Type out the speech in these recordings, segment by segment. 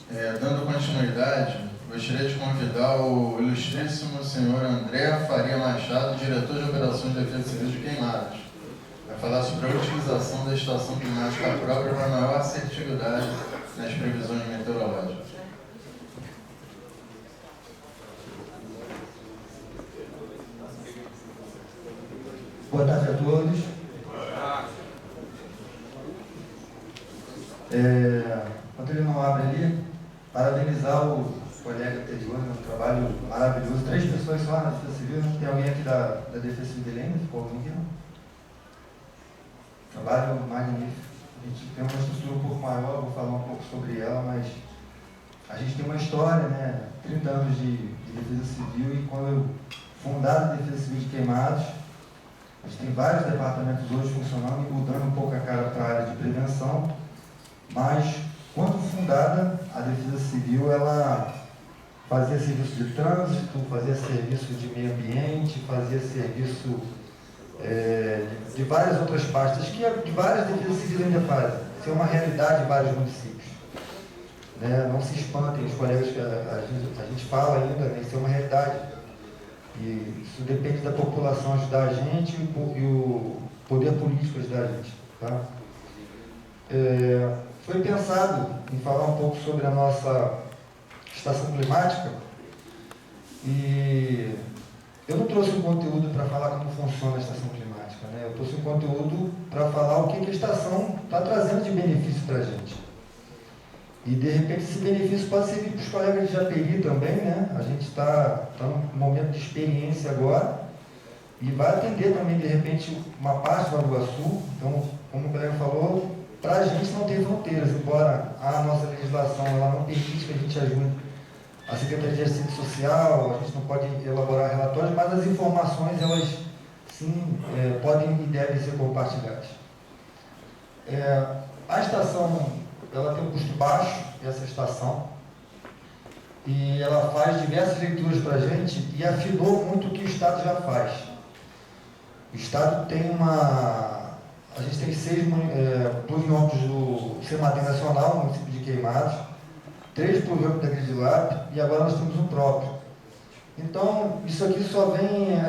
Dando continuidade, gostaria de convidar o ilustríssimo senhor André Faria Machado, diretor de Operações de Defesa Civil de Queimados, vai falar sobre a utilização da estação climática própria para maior assertividade nas previsões meteorológicas. Boa tarde a todos. Quando ele não abre ali, parabenizar o colega anterior, um trabalho maravilhoso. 3 pessoas só na Defesa Civil, não tem alguém aqui da Defesa Civil de Belém? Ficou alguém aqui, não? Trabalho magnífico. A gente tem uma estrutura um pouco maior, vou falar um pouco sobre ela, mas a gente tem uma história, né? 30 anos de Defesa Civil, e quando fundada a Defesa Civil de Queimados, a gente tem vários departamentos hoje funcionando e mudando um pouco a cara para a área de prevenção, mas quando fundada, a Defesa Civil, ela fazia serviço de trânsito, fazia serviço de meio ambiente, fazia serviço de várias outras pastas, que várias defesas civis ainda fazem. Isso é uma realidade em vários municípios. Né? Não se espantem os colegas que a gente fala ainda, né? Isso é uma realidade. E isso depende da população ajudar a gente e o poder político ajudar a gente. Tá? Foi pensado em falar um pouco sobre a nossa estação climática, e eu não trouxe um conteúdo para falar como funciona a estação climática, né? Eu trouxe um conteúdo para falar o que a estação está trazendo de benefício para a gente. E, de repente, esse benefício pode servir para os colegas de Japeri também, né? A gente está num momento de experiência agora e vai atender também, de repente, uma parte do Nova Iguaçu. Então, como o colega falou, para a gente não tem fronteiras, embora a nossa legislação ela não permite que a gente ajude a Secretaria de Assistência Social, a gente não pode elaborar relatórios, mas as informações, elas sim podem e devem ser compartilhadas. A estação, ela tem um custo baixo, essa estação, e ela faz diversas leituras para a gente e afinou muito o que o Estado já faz. O Estado tem a gente tem 6 pluviômetros do CEMADEM Nacional, no município de Queimados, 3 pluviômetros da Gridilab, e agora nós temos um próprio. Então, isso aqui só vem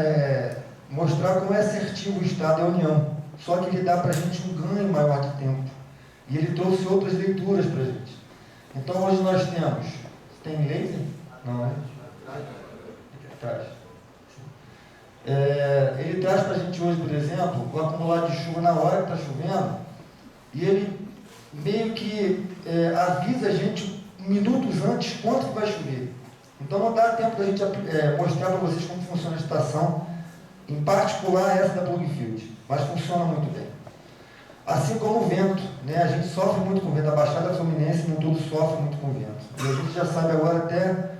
mostrar como é assertivo o Estado e a União. Só que ele dá para a gente um ganho maior de tempo. E ele trouxe outras leituras para a gente. Então, hoje nós temos... Tem laser? Não, né? Traz. Ele traz para a gente hoje, por exemplo, o acumulado de chuva na hora que está chovendo, e ele meio que avisa a gente minutos antes quanto que vai chover. Então não dá tempo da gente mostrar para vocês como funciona a estação, em particular essa da Plugfield, mas funciona muito bem. Assim como o vento, né? A gente sofre muito com o vento, a Baixada Fluminense no todo sofre muito com o vento. E a gente já sabe agora até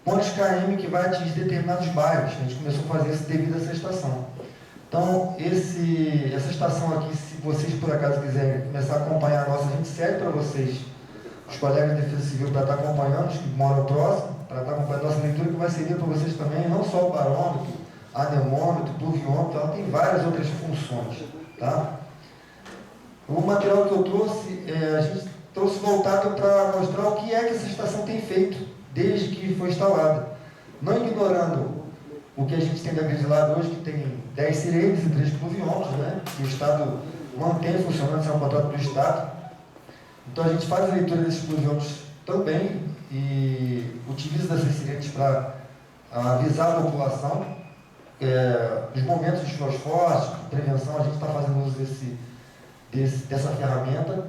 quantos km que vai atingir determinados bairros. A gente começou a fazer isso devido a essa estação. Então, essa estação aqui, se vocês por acaso quiserem começar a acompanhar a nossa, a gente segue para vocês, os colegas de Defesa Civil, para estar acompanhando, os que moram próximo, para estar acompanhando a nossa leitura, que vai servir para vocês também, não só o barômetro, anemômetro, pluviômetro, ela tem várias outras funções. Tá? O material que eu trouxe, a gente trouxe voltado para mostrar o que é que essa estação tem feito desde que foi instalada. Não ignorando o que a gente tem da Gridilab hoje, que tem 10 sirenes e 3 pluviômetros, né? Que o Estado mantém funcionando, isso é um contrato do Estado. Então a gente faz a leitura desses pluviômetros também e utiliza essas sirenes para avisar a população dos momentos de chuvas fortes, prevenção. A gente está fazendo uso dessa ferramenta.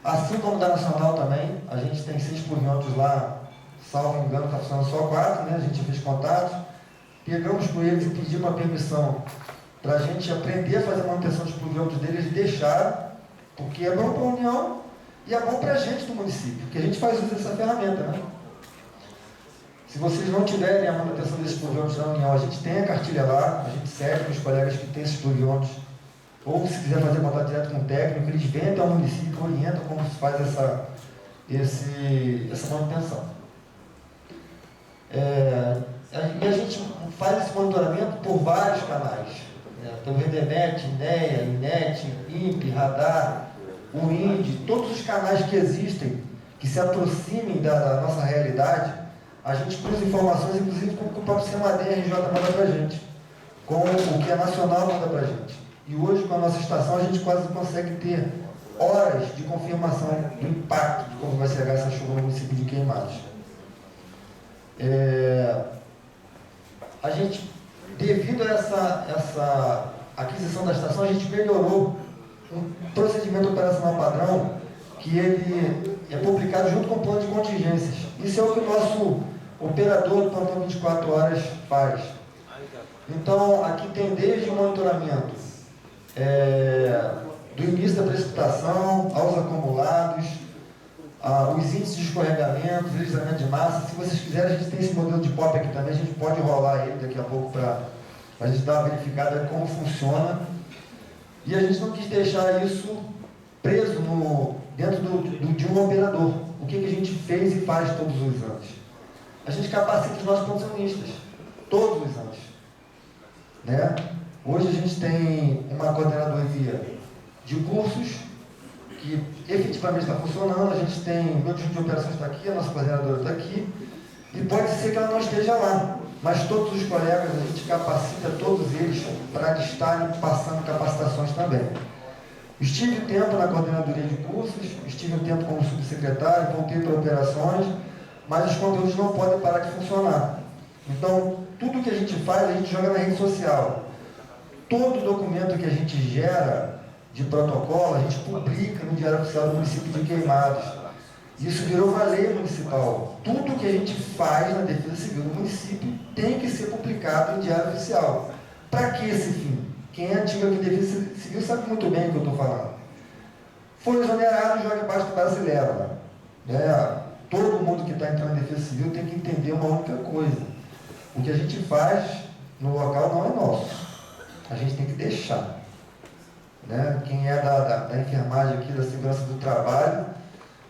Assim como da Nacional também, a gente tem 6 pluviômetros lá, salvo engano, está funcionando só 4, né? A gente fez contatos, pegamos com eles e pedimos uma permissão para a gente aprender a fazer a manutenção dos pluviômetros deles e deixar, porque é bom para a União e é bom para a gente do município, porque a gente faz uso dessa ferramenta, né? Se vocês não tiverem a manutenção desses pluviômetros da União, a gente tem a cartilha lá, a gente segue com os colegas que têm esses pluviômetros, ou se quiser fazer contato direto com o técnico, eles vêm até o município, orientam como se faz essa manutenção. E a gente faz esse monitoramento por vários canais. Pelo Redenet, INEA, INET, INPE, Radar, o INDE, todos os canais que existem que se aproximem da nossa realidade, a gente cruza informações, inclusive com o que o próprio CEMADEM RJ manda para a gente, com o que a Nacional manda para a gente. E hoje, com a nossa estação, a gente quase consegue ter horas de confirmação do impacto de como vai chegar essa chuva no município de Queimados. A gente, devido a essa aquisição da estação, a gente melhorou um procedimento operacional padrão que ele é publicado junto com o plano de contingências. Isso é o que o nosso operador do plantão 24 horas faz. Então, aqui tem desde o monitoramento do início da precipitação, aos acumulados, os índices de escorregamento, deslizamento de massa. Se vocês quiserem, a gente tem esse modelo de POP aqui também, a gente pode rolar ele daqui a pouco para a gente dar uma verificada como funciona. E a gente não quis deixar isso preso dentro de um operador. O que a gente fez e faz todos os anos? A gente capacita os nossos plantonistas, todos os anos. Né? Hoje a gente tem uma coordenadoria de cursos que efetivamente está funcionando, a gente tem o meu time de operações está aqui, a nossa coordenadora está aqui, e pode ser que ela não esteja lá, mas todos os colegas, a gente capacita todos eles para estarem passando capacitações também. Estive tempo na coordenadoria de cursos, estive um tempo como subsecretário, voltei para operações, mas os conteúdos não podem parar de funcionar. Então, tudo que a gente faz, a gente joga na rede social. Todo documento que a gente gera de protocolo, a gente publica no Diário Oficial do município de Queimados. Isso virou uma lei municipal. Tudo que a gente faz na Defesa Civil do município tem que ser publicado em Diário Oficial. Para que esse fim? Quem é antigo aqui em Defesa Civil sabe muito bem o que eu estou falando. Foi exonerado, joga embaixo do braço e leva. Todo mundo que está entrando em Defesa Civil tem que entender uma única coisa. O que a gente faz no local não é nosso. A gente tem que deixar. Quem é da enfermagem aqui, da segurança do trabalho,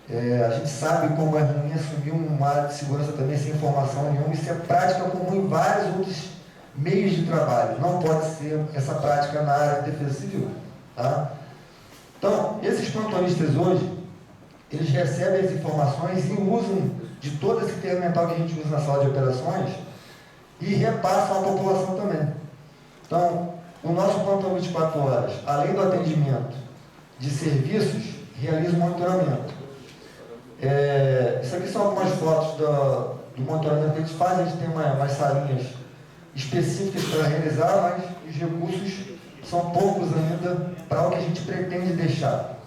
a gente sabe como é ruim assumir uma área de segurança também sem informação nenhuma. Isso é prática comum em vários outros meios de trabalho. Não pode ser essa prática na área de defesa civil. Tá? Então, esses plantonistas hoje, eles recebem as informações e usam de todo esse ferramental que a gente usa na sala de operações e repassam à população também. Então, o nosso plantão 24 horas, além do atendimento de serviços, realiza o monitoramento. Isso aqui são algumas fotos do monitoramento que a gente faz. A gente tem umas salinhas específicas para realizar, mas os recursos são poucos ainda para o que a gente pretende deixar.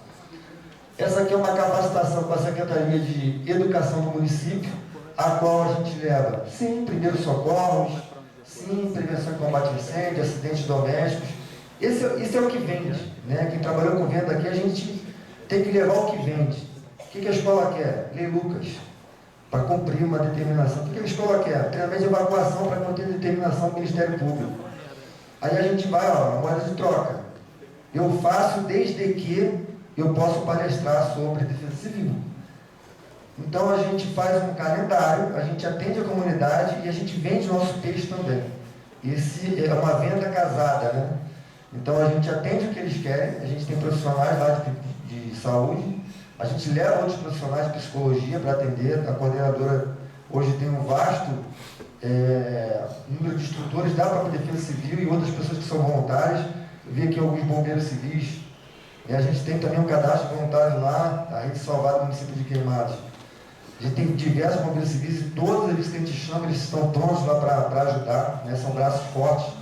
Essa aqui é uma capacitação com a Secretaria de Educação do município, a qual a gente leva, sim, primeiros socorros, sim, prevenção e combate a incêndio, acidentes domésticos. Isso é o que vende. Quem trabalhou com venda aqui, a gente tem que levar o que vende. O que a escola quer? Lei Lucas, para cumprir uma determinação. O que a escola quer? Treinamento de evacuação para cumprir determinação do Ministério Público. Aí a gente vai, moeda de troca. Eu faço desde que eu possa palestrar sobre defesa civil. Então a gente faz um calendário, a gente atende a comunidade e a gente vende nosso peixe também. Esse é uma venda casada, Então a gente atende o que eles querem, a gente tem profissionais lá de saúde, a gente leva outros profissionais de psicologia para atender. A coordenadora hoje tem um vasto número de instrutores da própria Defesa Civil e outras pessoas que são voluntárias. Eu vi aqui alguns bombeiros civis. A gente tem também um cadastro de voluntários lá, a Rede Salvada do município de Queimados. A gente tem diversos bombeiros civis e todas as vezes que a gente chama, eles estão prontos lá para ajudar, são braços fortes.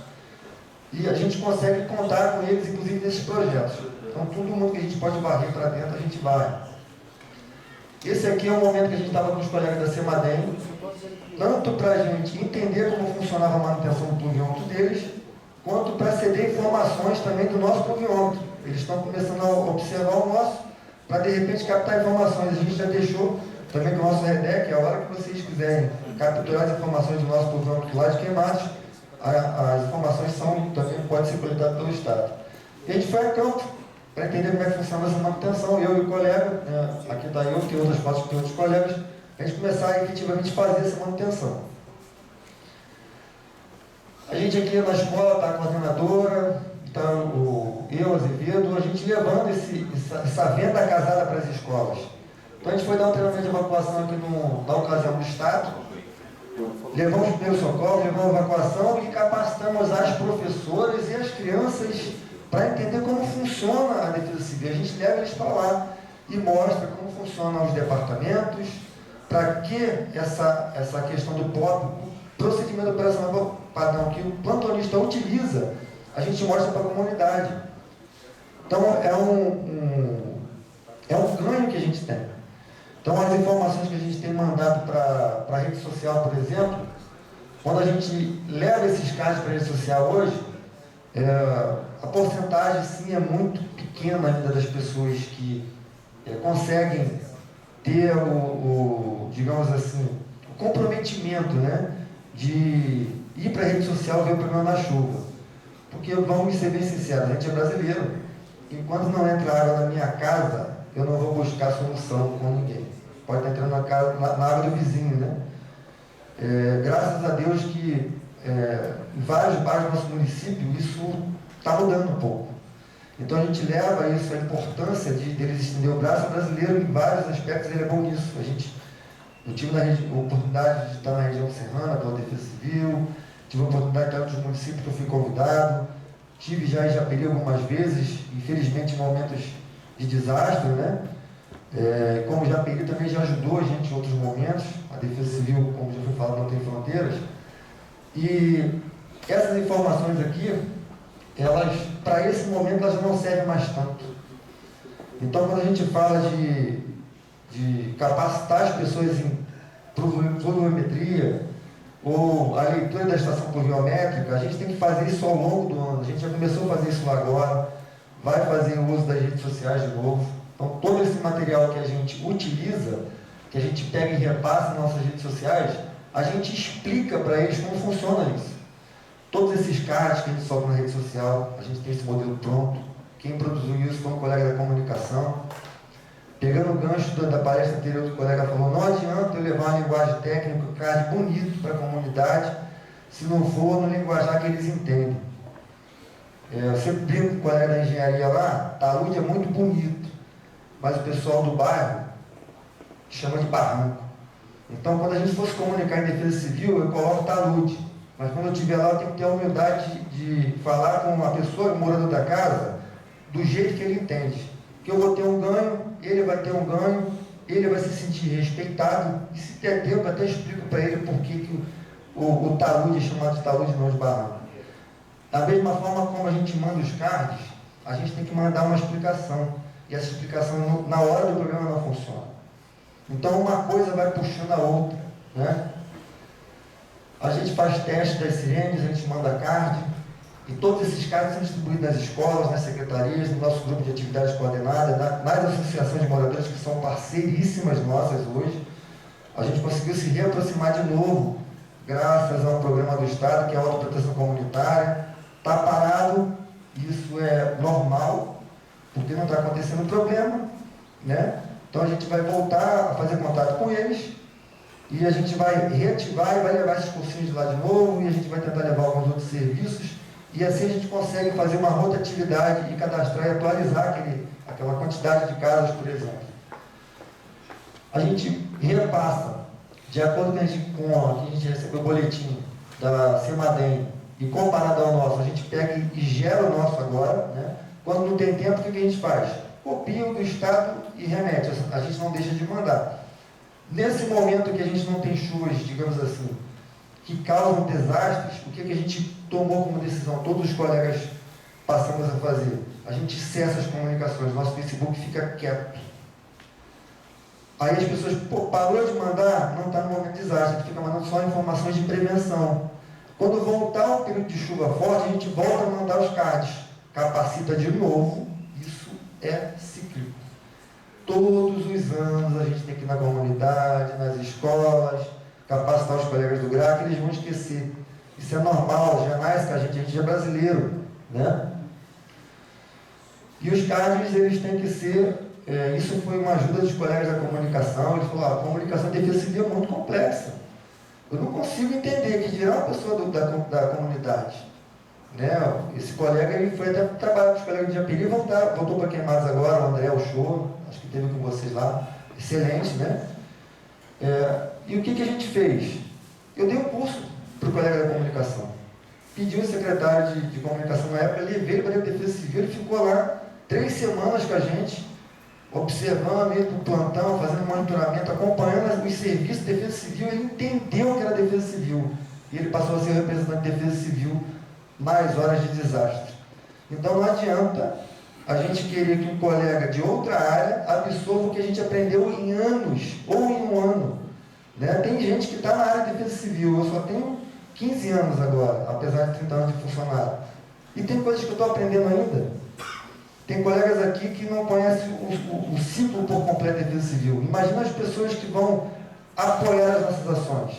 E a gente consegue contar com eles, inclusive, nesses projetos. Então, todo mundo que a gente pode varrer para dentro, a gente vai. Esse aqui é o momento que a gente estava com os colegas da CEMADEM, tanto para a gente entender como funcionava a manutenção do pluviômetro deles, quanto para ceder informações também do nosso pluviômetro. Eles estão começando a observar o nosso, para de repente captar informações. A gente já deixou também com o nosso REDEC, a hora que vocês quiserem capturar as informações do nosso pluviômetro lá de Queimados, as informações também podem ser coletadas pelo Estado. E a gente foi a campo para entender como é que funciona essa manutenção. Eu e o colega, aqui está eu, tem outras fotos que tem outros colegas, a gente começar a efetivamente fazer essa manutenção. A gente aqui na escola está a coordenadora, está eu, Azevedo, a gente levando essa venda casada para as escolas. Então a gente foi dar um treinamento de evacuação aqui na ocasião do Estado, levamos o primeiro socorro, levamos a evacuação e capacitamos as professoras e as crianças para entender como funciona a Defesa Civil. A gente leva eles para lá e mostra como funcionam os departamentos, para que essa questão do próprio procedimento operacional padrão que o plantonista utiliza, a gente mostra para a comunidade. Então é um ganho que a gente tem. Então as informações que a gente tem mandado para a rede social, por exemplo, quando a gente leva esses casos para a rede social hoje, a porcentagem sim é muito pequena ainda das pessoas que conseguem ter digamos assim, o comprometimento, né, de ir para a rede social ver o problema na chuva. Porque vamos ser bem sinceros, a gente é brasileiro. Enquanto não entra água na minha casa, eu não vou buscar solução com ninguém. Pode estar entrando na água do vizinho, né? Graças a Deus que em vários bairros do nosso município isso está mudando um pouco. Então a gente leva isso, a importância deles estender o braço. O brasileiro, em vários aspectos, ele é bom nisso. Eu tive a oportunidade de estar na região serrana pela Defesa Civil, tive a oportunidade de estar em outros municípios que eu fui convidado, tive já em Japeri algumas vezes, infelizmente em momentos de desastre, né? Como Japeri também já ajudou a gente em outros momentos, a Defesa Civil, como já foi falado, não tem fronteiras. E essas informações aqui, elas, para esse momento, elas não servem mais tanto. Então, quando a gente fala de capacitar as pessoas em pluviometria ou a leitura da estação pluviométrica, a gente tem que fazer isso ao longo do ano. A gente já começou a fazer isso agora, vai fazer o uso das redes sociais de novo. Então, todo esse material que a gente utiliza, que a gente pega e repassa nas nossas redes sociais, a gente explica para eles como funciona isso. Todos esses cards que a gente sobe na rede social, a gente tem esse modelo pronto. Quem produziu isso foi um colega da comunicação. Pegando o gancho da palestra anterior do colega falou, não adianta eu levar uma linguagem técnica, um card bonito para a comunidade, se não for no linguajar que eles entendem. Eu sempre brinco com o colega da engenharia lá, talude é muito bonito, mas o pessoal do bairro chama de barranco. Então, quando a gente for se comunicar em defesa civil, eu coloco talude. Mas quando eu estiver lá, eu tenho que ter a humildade de falar com a pessoa, o morador da casa, do jeito que ele entende. Que eu vou ter um ganho, ele vai ter um ganho, ele vai se sentir respeitado, e se der tempo, até explico para ele por que o talude é chamado de talude, não de barranco. Da mesma forma como a gente manda os cards, a gente tem que mandar uma explicação. E essa explicação, na hora do programa, não funciona. Então, uma coisa vai puxando a outra, né? A gente faz teste das sirenes, a gente manda card, e todos esses cards são distribuídos nas escolas, nas secretarias, no nosso grupo de atividades coordenadas, nas associações de moradores que são parceiríssimas nossas hoje. A gente conseguiu se reaproximar de novo, graças a um programa do Estado, que é a autoproteção comunitária. Está parado, isso é normal, porque não está acontecendo problema, né? Então a gente vai voltar a fazer contato com eles, e a gente vai reativar e vai levar esses cursinhos lá de novo, e a gente vai tentar levar alguns outros serviços, e assim a gente consegue fazer uma rotatividade e cadastrar e atualizar aquela quantidade de casos, por exemplo. A gente repassa, de acordo com a gente recebeu o boletim da CEMADEM, e comparado ao nosso, a gente pega e gera o nosso agora, né? Quando não tem tempo, o que a gente faz? Copia o do Estado e remete, a gente não deixa de mandar. Nesse momento que a gente não tem chuvas, digamos assim, que causam desastres, o que a gente tomou como decisão? Todos os colegas passamos a fazer. A gente cessa as comunicações, nosso Facebook fica quieto. Aí as pessoas, parou de mandar, não está no momento de desastre, a gente fica mandando só informações de prevenção. Quando voltar o período de chuva forte, a gente volta a mandar os cards. Capacita de novo, isso é cíclico. Todos os anos a gente tem que ir na comunidade, nas escolas, capacitar os colegas do GRAC, que eles vão esquecer. Isso é normal, já nasce com a gente é brasileiro, né? E os cards, eles têm que ser, isso foi uma ajuda dos colegas da comunicação, eles falaram, a comunicação de defesa civil é muito complexa. Eu não consigo entender que dirá uma pessoa da comunidade. Né? Esse colega, ele foi até trabalhar com os colegas de Japeri e voltou para Queimados agora, o André, o Show, acho que teve com vocês lá, excelente, né? E o que a gente fez? Eu dei um curso para o colega da comunicação. Pedi o secretário de comunicação na época, levei ele para a Defesa Civil, ele ficou lá 3 semanas com a gente, observando ele no plantão, fazendo monitoramento, acompanhando os serviços de Defesa Civil. Ele entendeu que era Defesa Civil e ele passou a ser o representante de Defesa Civil nas horas de desastre. Então não adianta a gente querer que um colega de outra área absorva o que a gente aprendeu em anos ou em um ano, né? Tem gente que está na área de Defesa Civil, eu só tenho 15 anos agora, apesar de 30 anos de funcionário, e tem coisas que eu estou aprendendo ainda. Tem colegas aqui que não conhecem o ciclo por completo de Defesa Civil. Imagina as pessoas que vão apoiar as nossas ações,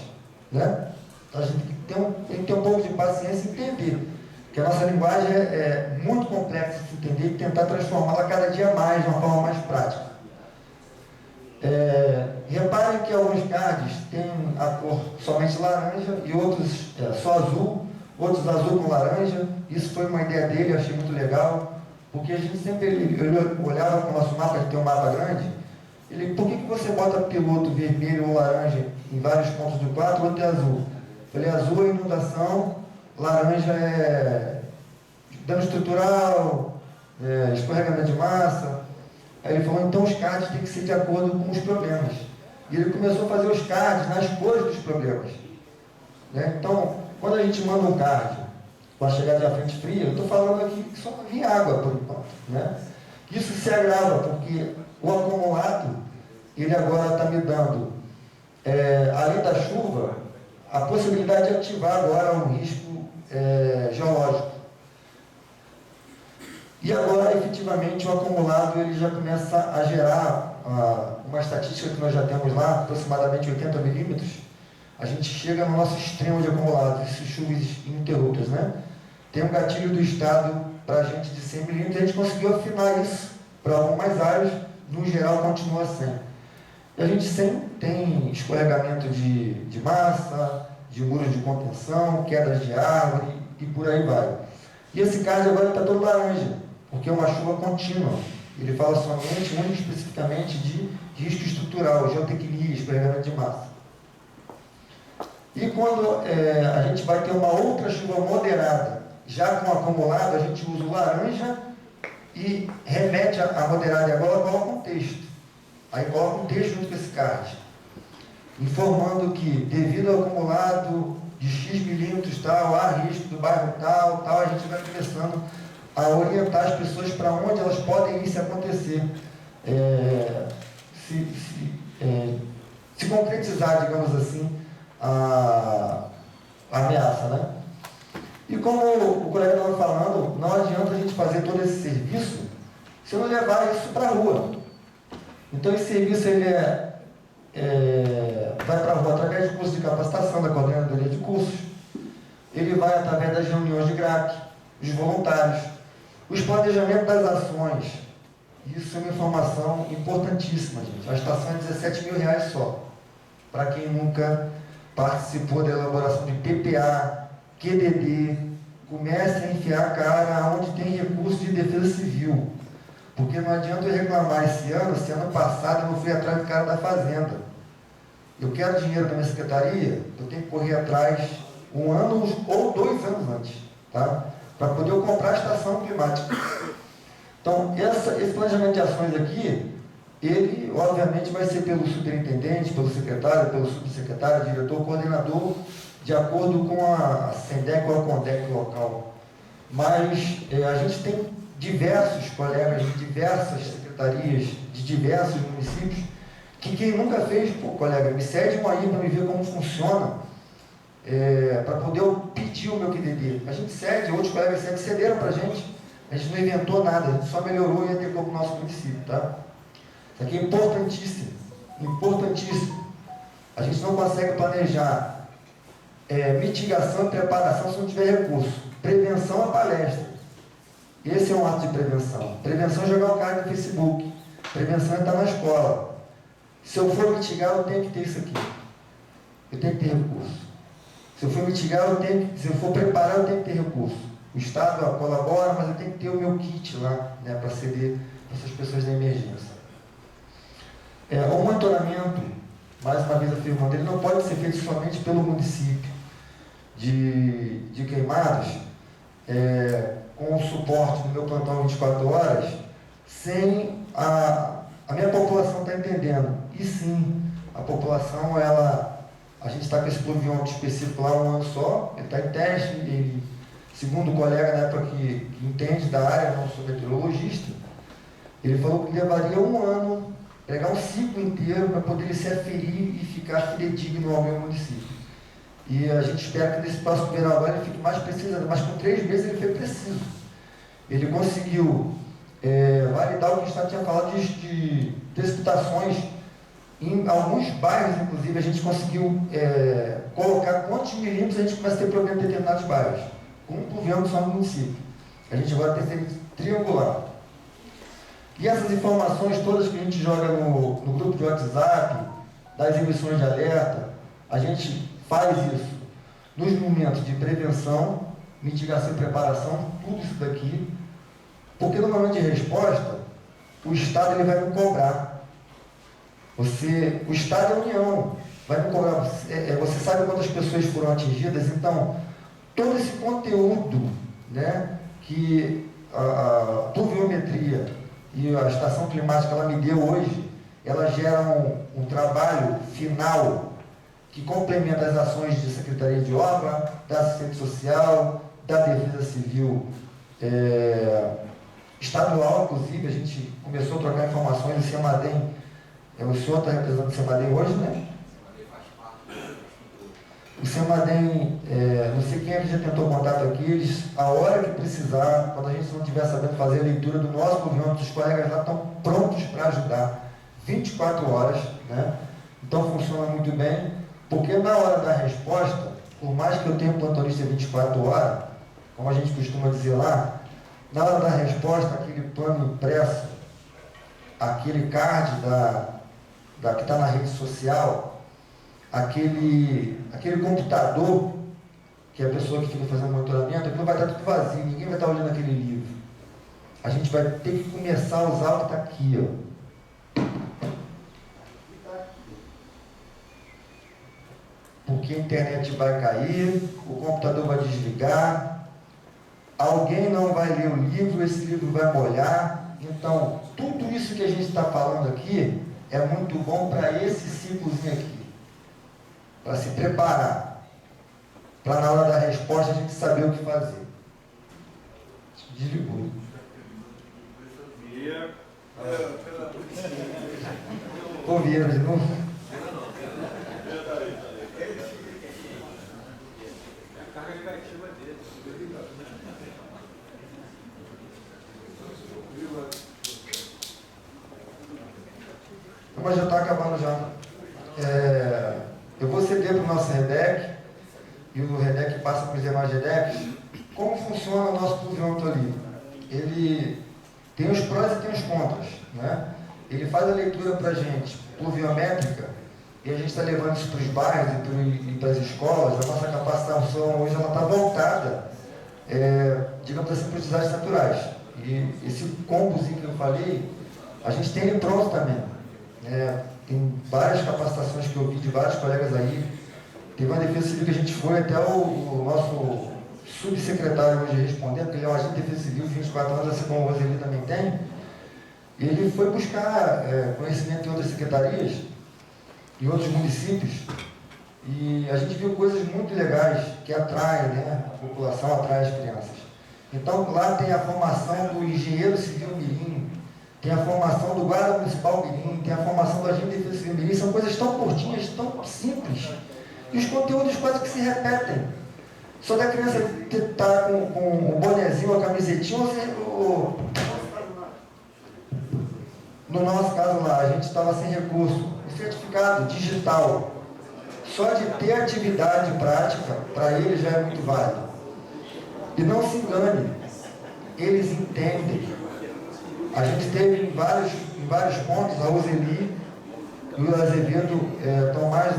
né? A gente tem que ter um pouco de paciência e entender que a nossa linguagem é muito complexa de se entender e tentar transformá-la cada dia mais, de uma forma mais prática. Reparem que alguns cards têm a cor somente laranja e outros só azul, outros azul com laranja. Isso foi uma ideia dele, eu achei muito legal, porque a gente sempre ele olhava para o nosso mapa, a gente tem um mapa grande, por que você bota piloto vermelho ou laranja em vários pontos do quadro, outro é azul? Eu falei, azul é inundação, laranja é dano estrutural, escorregamento de massa. Aí ele falou, então os cards têm que ser de acordo com os problemas. E ele começou a fazer os cards nas cores dos problemas, né? Então, quando a gente manda um card com a chegada da frente fria, eu estou falando aqui que só vi água por enquanto, né? Isso se agrava, porque o acumulado, ele agora está me dando, além da chuva, a possibilidade de ativar agora um risco geológico. E agora, efetivamente, o acumulado ele já começa a gerar uma estatística que nós já temos lá, aproximadamente 80 milímetros. A gente chega no nosso extremo de acumulados, essas chuvas ininterruptas, né? Tem um gatilho do Estado para a gente de 100 milímetros, a gente conseguiu afinar isso para algumas áreas, no geral continua sendo. E a gente sempre tem escorregamento de massa, de muros de contenção, quedas de árvore e por aí vai. E esse card agora está todo laranja, porque é uma chuva contínua. Ele fala somente, muito especificamente, de risco estrutural, geotecnia, escorregamento de massa. E quando a gente vai ter uma outra chuva moderada, já com acumulado, a gente usa o laranja e remete a moderada e agora coloca um texto. Aí coloca um texto junto com esse card, informando que, devido ao acumulado de X milímetros tal, há risco do bairro tal, a gente vai começando a orientar as pessoas para onde elas podem ir se acontecer, se concretizar, digamos assim, a ameaça, né? E como o colega estava falando, não adianta a gente fazer todo esse serviço se eu não levar isso para a rua. Então esse serviço ele vai para a rua através de cursos de capacitação da coordenadoria de cursos, ele vai através das reuniões de GRAC, os voluntários, os planejamentos das ações. Isso é uma informação importantíssima, gente. A estação é R$17 mil só. Para quem nunca participou da elaboração de PPA, QDD, comece a enfiar a cara onde tem recurso de defesa civil. Porque não adianta eu reclamar esse ano, se ano passado eu não fui atrás do cara da fazenda. Eu quero dinheiro da minha secretaria, eu tenho que correr atrás 1 ano ou 2 anos antes, tá? Para poder eu comprar a estação climática. Então, esse planejamento de ações aqui, ele, obviamente, vai ser pelo superintendente, pelo secretário, pelo subsecretário, diretor, coordenador, de acordo com a SENDEC ou a CONDEC local. Mas a gente tem diversos colegas de diversas secretarias, de diversos municípios, que quem nunca fez, pô, colega, me cede um aí para me ver como funciona, para poder eu pedir o meu QDD. A gente cede, outros colegas sempre cederam para a gente não inventou nada, a gente só melhorou e adequou para o nosso município, tá? Isso aqui é importantíssimo, importantíssimo. A gente não consegue planejar mitigação e preparação se não tiver recurso. Prevenção é palestra. Esse é um ato de prevenção. Prevenção é jogar o cara no Facebook. Prevenção é estar na escola. Se eu for mitigar, eu tenho que ter isso aqui. Eu tenho que ter recurso. Se eu for mitigar, se eu for preparar, eu tenho que ter recurso. O Estado colabora, mas eu tenho que ter o meu kit lá, né, para ceder para essas pessoas da emergência. O monitoramento, mais uma vez afirmando, ele não pode ser feito somente pelo município de Queimados, com o suporte do meu plantão 24 horas, sem a minha população estar entendendo. E sim, a população, a gente está com esse pluviômetro específico lá um ano só, ele está em teste, ele, segundo o colega na época que entende da área, não sou meteorologista, ele falou que levaria um ano, pegar um ciclo inteiro para poder se aferir e ficar fidedigno ao meu município. E a gente espera que nesse próximo verão agora ele fique mais preciso, mas com 3 meses ele foi preciso. Ele conseguiu validar o que o Estado tinha falado de precipitações. Em alguns bairros, inclusive, a gente conseguiu colocar quantos milímetros a gente começa a ter problema em determinados bairros, com um pluviômetro só no município. A gente agora tem que triangular. E essas informações todas que a gente joga no grupo de WhatsApp, das emissões de alerta, a gente faz isso nos momentos de prevenção, mitigação e preparação, tudo isso daqui, porque no momento de resposta, o Estado ele vai me cobrar. O Estado é a União, vai me cobrar. Você sabe quantas pessoas foram atingidas, então, todo esse conteúdo, né, que a pluviometria e a estação climática ela me deu hoje, ela gera um trabalho final que complementa as ações de Secretaria de Obra, da Assistência Social, da Defesa Civil estadual, inclusive. A gente começou a trocar informações, o CEMADEM, o senhor está representando o CEMADEM hoje, né? O CEMADEM, não sei quem é que já tentou contato aqui, eles, a hora que precisar, quando a gente não estiver sabendo fazer a leitura do nosso pluviômetro, os colegas lá estão prontos para ajudar, 24 horas, né? Então funciona muito bem, porque na hora da resposta, por mais que eu tenha um plantonista 24 horas, como a gente costuma dizer lá, na hora da resposta, aquele plano impresso, aquele card que está na rede social, aquele computador, que é a pessoa que fica fazendo monitoramento, aquilo vai estar tudo vazio, ninguém vai estar olhando aquele livro. A gente vai ter que começar a usar o que está aqui, ó. Porque a internet vai cair, o computador vai desligar, alguém não vai ler o livro, esse livro vai molhar. Então, tudo isso que a gente está falando aqui é muito bom para esse ciclozinho aqui, para se preparar, para na hora da resposta a gente saber o que fazer. Desligou. Ô, Vieira, de novo. Mas já está acabando já. Eu vou ceder para o nosso REDEC, e o REDEC passa para os demais REDECs, como funciona o nosso pluviômetro ali. Ele tem os prós e tem os contras, né? Ele faz a leitura para a gente pluviométrica, e a gente está levando isso para os bairros e para as escolas. A nossa capacitação hoje está voltada, digamos assim, para os desastres naturais. E esse combozinho que eu falei, a gente tem ele pronto também. Tem várias capacitações que eu vi de vários colegas aí. Teve uma defesa civil que a gente foi, até o nosso subsecretário hoje respondendo, porque ele é um agente de defesa civil, 24 anos, assim como o Roseli também tem. Ele foi buscar conhecimento em outras secretarias, em outros municípios, e a gente viu coisas muito legais que atraem, né, a população, atraem as crianças. Então, lá tem a formação do engenheiro civil mirim, tem a formação do guarda municipal mirim, tem a formação do agente de defesa civil mirim. São coisas tão curtinhas, tão simples, e os conteúdos quase que se repetem. Só da criança estar com o bonezinho, a camisetinha, no nosso caso lá, a gente estava sem recurso. O certificado digital, só de ter atividade prática, para ele já é muito válido. E não se engane, eles entendem. A gente teve em vários pontos, a Roseli e o Azevedo estão mais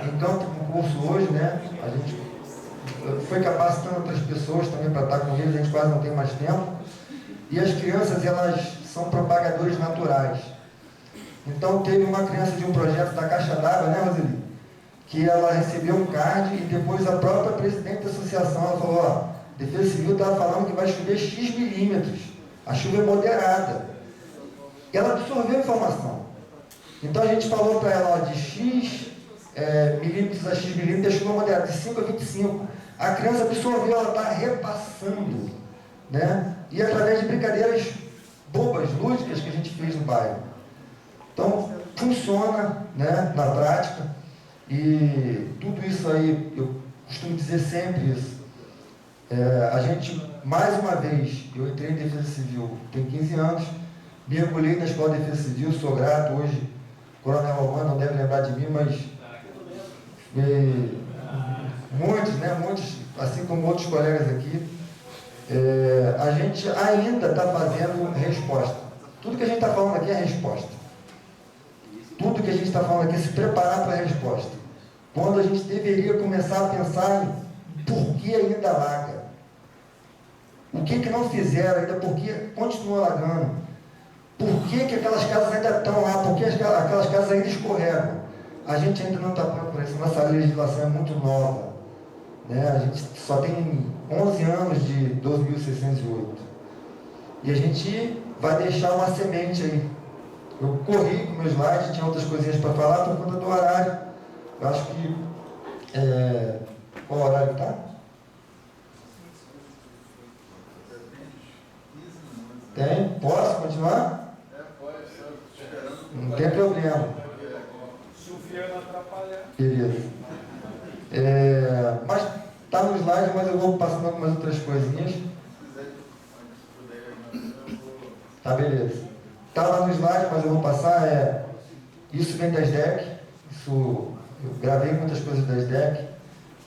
em campo no curso hoje, né? A gente foi capacitando outras pessoas também para estar com eles, a gente quase não tem mais tempo. E as crianças, elas são propagadores naturais. Então teve uma criança de um projeto da Caixa d'Água, né, Roseli? Que ela recebeu um card e depois a própria presidente da associação ela falou, ó, Defesa Civil estava falando que vai chover X milímetros, a chuva é moderada. E ela absorveu a informação. Então a gente falou para ela, ó, de X milímetros a X milímetros, a chuva moderada, de 5 a 25. A criança absorveu, ela está repassando, né? E através de brincadeiras bobas, lúdicas que a gente fez no bairro. Então, funciona, né, na prática, e tudo isso aí, eu costumo dizer sempre isso. A gente, mais uma vez, eu entrei em Defesa Civil tem 15 anos, mergulhei na Escola de Defesa Civil, sou grato hoje, o Coronel Romano não deve lembrar de mim, mas muitos, né, muitos, assim como outros colegas aqui, a gente ainda está fazendo resposta. Tudo que a gente está falando aqui é resposta. Tudo que a gente está falando aqui é se preparar para a resposta. Quando a gente deveria começar a pensar em por que ainda alaga. O que não fizeram ainda, por que continua alagando. Por que aquelas casas ainda estão lá, por que aquelas casas ainda escorregam. A gente ainda não está pronto para isso, nossa legislação é muito nova. Né? A gente só tem 11 anos de 12.608. E a gente vai deixar uma semente aí. Eu corri com meus slides, tinha outras coisinhas para falar por conta do horário. Eu acho que... qual horário está? Tem? Posso continuar? Pode, estou esperando. Não tem problema. Se o Fiel não atrapalhar. Beleza. Mas está no slide, mas eu vou passando algumas outras coisinhas. Tá, beleza. Está lá no slide, mas eu vou passar. Isso vem da SDEC. Eu gravei muitas coisas da SDEC.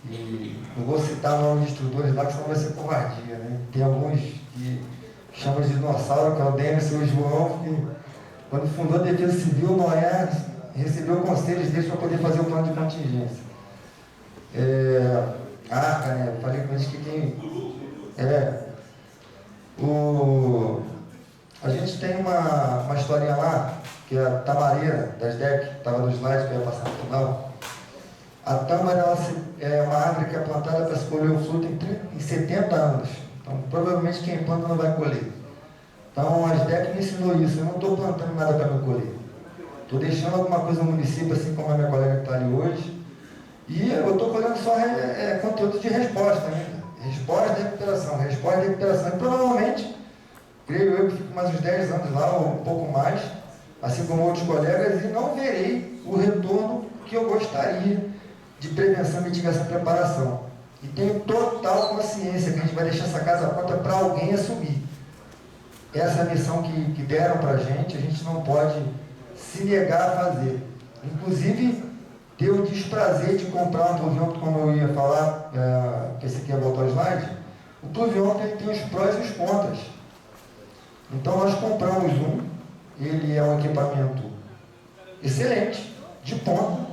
E não vou citar nomes de instrutores lá, que senão vai ser covardia, né? Tem alguns que chamam de dinossauro, que é o Denis e o João, que quando fundou a Defesa Civil, o Noé recebeu conselhos deles para poder fazer o plano de contingência. Arca, né? Eu falei com eles que tem... A gente tem uma historinha lá, que é a tamareira das DEC, estava no slide que eu ia passar no final. A tâmara é uma árvore que é plantada para se colher o fruto em 70 anos. Então, provavelmente quem planta não vai colher. Então, a SDEC me ensinou isso. Eu não estou plantando nada para me colher. Estou deixando alguma coisa no município, assim como a minha colega que está ali hoje. E eu estou colhendo só conteúdo de resposta ainda. Resposta e recuperação, resposta e recuperação. E provavelmente, creio eu que fico mais uns 10 anos lá, ou um pouco mais, assim como outros colegas, e não verei o retorno que eu gostaria de prevenção, mitigação e preparação. E tenho total consciência que a gente vai deixar essa casa pronta para alguém assumir. Essa é a missão que deram para a gente não pode se negar a fazer. Inclusive, ter o desprazer de comprar um pluviômetro, como eu ia falar, que esse aqui é voltar ao slide. O pluviômetro tem os prós e os contras. Então, nós compramos ele é um equipamento excelente, de ponta,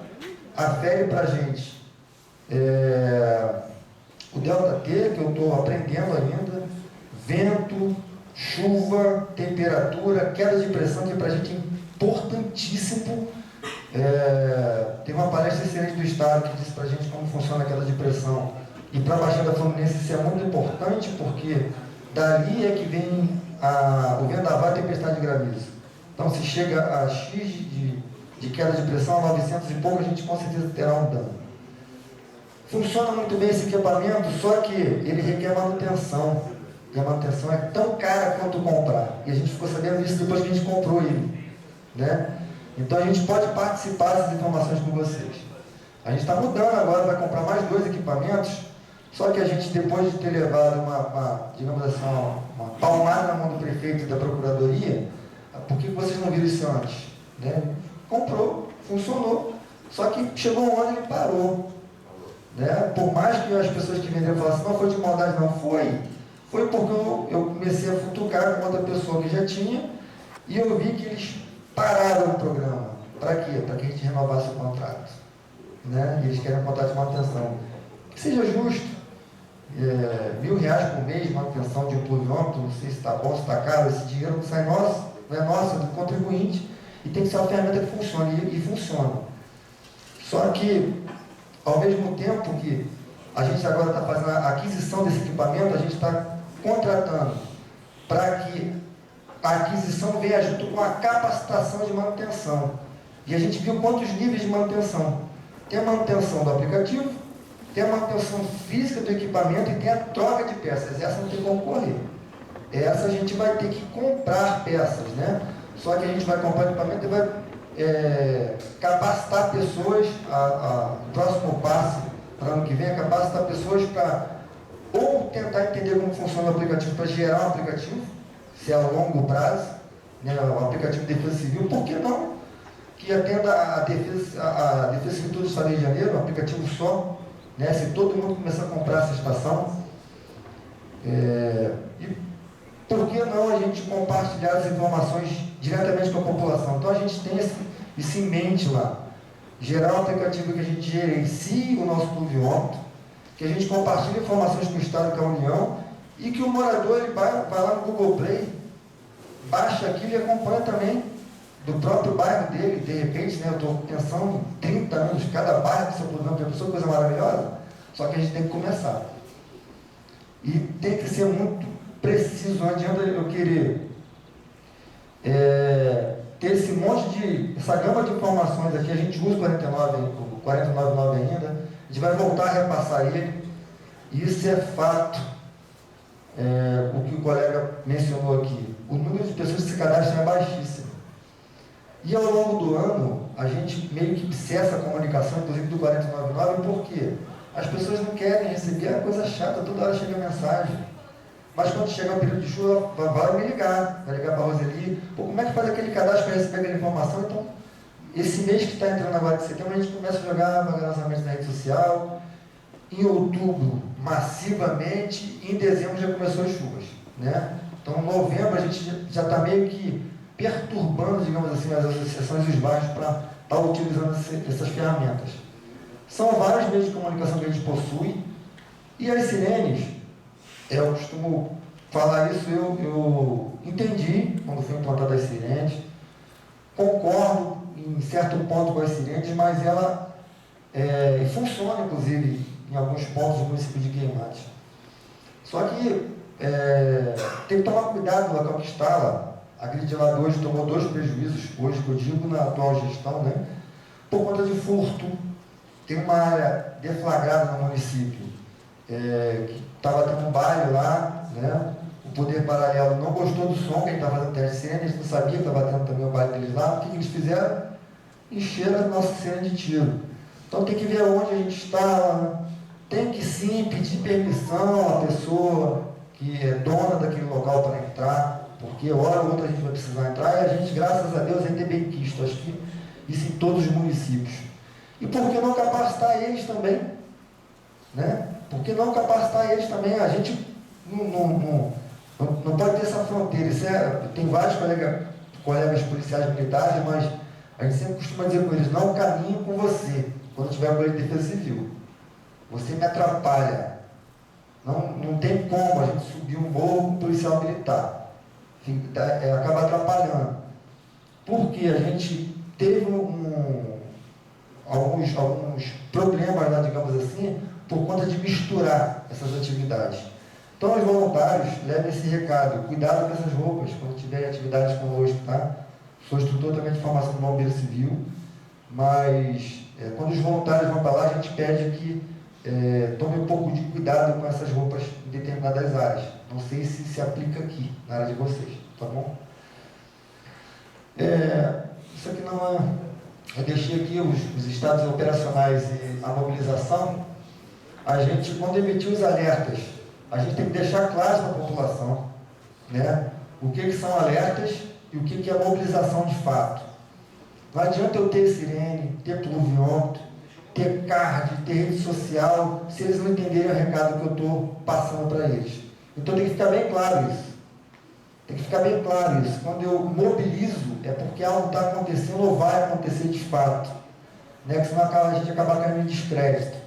afere para a gente o Delta T, que eu estou aprendendo ainda, vento, chuva, temperatura, queda de pressão, que para a gente é importantíssimo. Tem uma palestra excelente do Estado que disse para a gente como funciona a queda de pressão. E para a Baixada Fluminense isso é muito importante, porque dali é que vem o vendaval e a tempestade de granizo. Então, se chega a X de queda de pressão, a 900 e pouco, a gente com certeza terá um dano. Funciona muito bem esse equipamento, só que ele requer manutenção. E a manutenção é tão cara quanto comprar. E a gente ficou sabendo disso depois que a gente comprou ele. Né? Então, a gente pode participar dessas informações com vocês. A gente está mudando agora, vai comprar mais 2 equipamentos, só que a gente, depois de ter levado digamos assim, uma palmada na mão do prefeito e da procuradoria, por que vocês não viram isso antes? Né? Comprou, funcionou, só que chegou um ano e ele parou. Né? Por mais que as pessoas que venderam falassem, não foi de maldade, não, foi porque eu comecei a futucar com outra pessoa que já tinha, e eu vi que eles pararam o programa. Para quê? Para que a gente renovasse o contrato. Né? E eles querem um contrato de manutenção. Que seja justo. R$1.000 por mês de manutenção de um pluviômetro, não sei se está bom, se está caro, esse dinheiro não sai nosso, não é nosso, é do contribuinte. e tem que ser uma ferramenta que funcione, e funciona. Só que, ao mesmo tempo que a gente agora está fazendo a aquisição desse equipamento, a gente está contratando para que a aquisição venha junto com a capacitação de manutenção. E a gente viu quantos níveis de manutenção. Tem a manutenção do aplicativo, tem a manutenção física do equipamento e tem a troca de peças. Essa não tem como correr. Essa a gente vai ter que comprar peças, né? Só que a gente vai comprar equipamento e vai capacitar pessoas, o próximo passo para o ano que vem é capacitar pessoas para ou tentar entender como funciona o aplicativo para gerar um aplicativo, se é a longo prazo, né, o aplicativo de defesa civil, por que não? Que atenda a defesa civil do Estado do Rio de Janeiro, um aplicativo só, né, se todo mundo começar a comprar essa estação. E por que não a gente compartilhar as informações diretamente com a população? Então a gente tem isso em mente lá. Gerar um aplicativo que a gente gerencie o nosso pluviômetro, que a gente compartilhe informações com o Estado e com a União, e que o morador ele vai lá no Google Play, baixa aquilo e acompanha também do próprio bairro dele. De repente, né, eu estou pensando em 30 anos, cada bairro do seu pluviômetro, já pensou coisa maravilhosa? Só que a gente tem que começar. E tem que ser muito preciso, não adianta eu querer ter esse essa gama de informações aqui. A gente usa o 499 ainda, a gente vai voltar a repassar ele, e isso é fato, o que o colega mencionou aqui, o número de pessoas que se cadastram é baixíssimo, e ao longo do ano, a gente meio que cessa a comunicação, inclusive do 499, porque as pessoas não querem receber a coisa chata, toda hora chega mensagem. Mas quando chegar o período de chuva, vai me ligar, vai ligar para a Roseli. Pô, como é que faz aquele cadastro para receber aquela informação? Então, esse mês que está entrando agora de setembro, a gente começa a jogar vagarosamente na rede social. Em outubro, massivamente, e em dezembro já começou as chuvas, né? Então, em novembro, a gente já está meio que perturbando, digamos assim, as associações e os bairros para estar utilizando essas ferramentas. São vários meios de comunicação que a gente possui, e as sirenes, eu costumo falar isso, eu entendi quando fui implantado as sirenes, concordo em certo ponto com as sirenes, mas ela funciona, inclusive, em alguns pontos do município de Queimados. Só que tem que tomar cuidado no local que instala. A Grid lá hoje tomou 2 prejuízos, hoje que eu digo, na atual gestão, né? Por conta de furto. Tem uma área deflagrada no município, que estava tendo um baile lá, né? O Poder Paralelo não gostou do som que a gente estava fazendo teste de cena, eles não sabiam que estava tendo também o baile deles lá. O que eles fizeram? Encheram a nossa cena de tiro. Então tem que ver onde a gente está, tem que sim pedir permissão à pessoa que é dona daquele local para entrar, porque hora ou outra a gente vai precisar entrar, e a gente, graças a Deus, ainda é bem quisto, acho que isso em todos os municípios. E por que não capacitar eles também? Né? Por que não capacitar eles também? A gente não pode ter essa fronteira. Tem vários colegas policiais militares, mas a gente sempre costuma dizer com eles, não caminho com você, quando tiver uma lei de defesa civil. Você me atrapalha. Não tem como a gente subir um morro com um policial militar. Acaba atrapalhando. Porque a gente teve alguns problemas lá, digamos assim, por conta de misturar essas atividades. Então, os voluntários levem esse recado, cuidado com essas roupas, quando tiverem atividades conosco, tá? Sou instrutor também de formação do Bombeiro Civil, mas quando os voluntários vão para lá, a gente pede que tome um pouco de cuidado com essas roupas em determinadas áreas. Não sei se aplica aqui, na área de vocês, tá bom? Isso aqui não é... Eu deixei aqui os estados operacionais e a mobilização. A gente, quando emitir os alertas, a gente tem que deixar claro para a população, né, o que são alertas e o que é mobilização de fato. Não adianta eu ter sirene, ter pluviômetro, ter card, ter rede social, se eles não entenderem o recado que eu estou passando para eles. Então tem que ficar bem claro isso. Tem que ficar bem claro isso. Quando eu mobilizo, é porque algo está acontecendo ou vai acontecer de fato. Né? Que senão a gente acaba caindo em descrédito.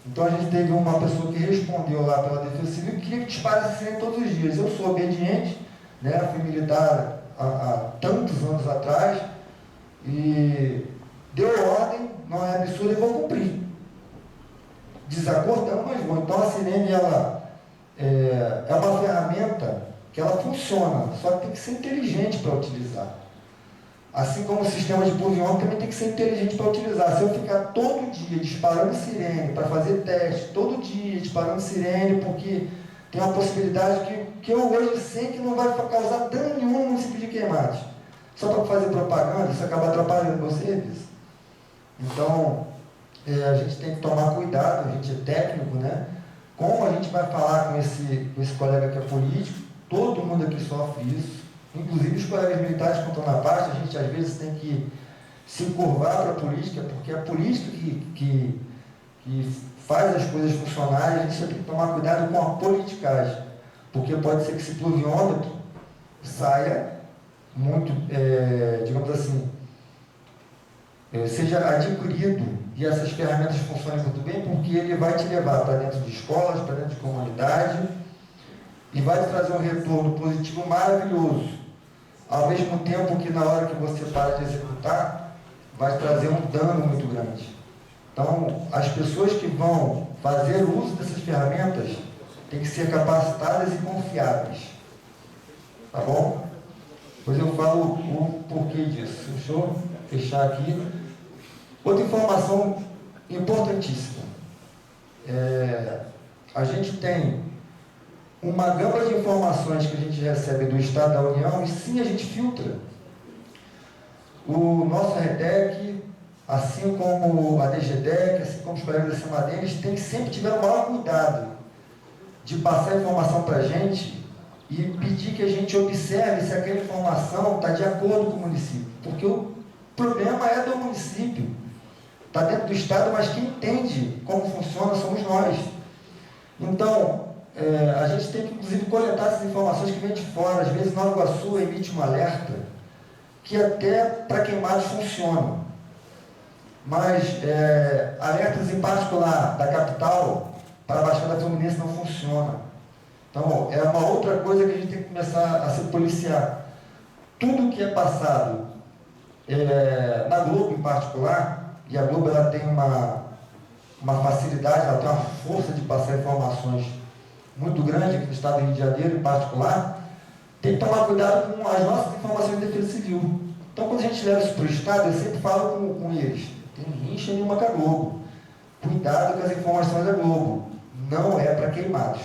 Então a gente teve uma pessoa que respondeu lá pela Defesa Civil que queria que disparasse sirene todos os dias. Eu sou obediente, né? Fui militar há tantos anos atrás, E deu ordem, não é absurdo, e vou cumprir. Desacordando, mas vou. Então a sirene, ela é uma ferramenta que ela funciona, só que tem que ser inteligente para utilizar. Assim como o sistema de pluviômetro também tem que ser inteligente para utilizar. Se eu ficar todo dia disparando sirene para fazer teste, todo dia disparando sirene, porque tem uma possibilidade que eu hoje sei que não vai causar dano nenhum no município de Queimados, só para fazer propaganda, isso acaba atrapalhando o meu serviço. Então, a gente tem que tomar cuidado, a gente é técnico, né? Como a gente vai falar com esse colega que é político, todo mundo aqui sofre isso. Inclusive os colegas militares que estão na pasta, a gente às vezes tem que se curvar para a política, porque é a política que faz as coisas funcionarem, a gente tem que tomar cuidado com a politicagem, porque pode ser que esse pluviômetro saia muito, digamos assim, seja adquirido e essas ferramentas funcionem muito bem, porque ele vai te levar para dentro de escolas, para dentro de comunidade, e vai te trazer um retorno positivo maravilhoso. Ao mesmo tempo que na hora que você para de executar, vai trazer um dano muito grande. Então, as pessoas que vão fazer o uso dessas ferramentas têm que ser capacitadas e confiáveis. Tá bom? Depois eu falo o porquê disso. Deixa eu fechar aqui. Outra informação importantíssima. A gente tem uma gama de informações que a gente recebe do Estado da União e sim a gente filtra. O nosso REDEC, assim como a DGDEC, assim como os colegas da CEMADEM, eles sempre tiveram o maior cuidado de passar a informação para a gente e pedir que a gente observe se aquela informação está de acordo com o município. Porque o problema é do município. Está dentro do Estado, mas quem entende como funciona somos nós. Então, a gente tem que, inclusive, coletar essas informações que vêm de fora. Às vezes, Nova Iguaçu emite um alerta que até para Queimados funciona. Mas alertas em particular da capital para a Baixada Fluminense não funciona. Então, é uma outra coisa que a gente tem que começar a se policiar. Tudo que é passado na Globo em particular, e a Globo ela tem uma facilidade, ela tem uma força de passar informações muito grande aqui no estado do Rio de Janeiro, em particular, tem que tomar cuidado com as nossas informações de defesa civil. Então, quando a gente leva isso para o Estado, eu sempre falo com eles, tem rincha nenhuma com a Globo. Cuidado com as informações da Globo. Não é para Queimados.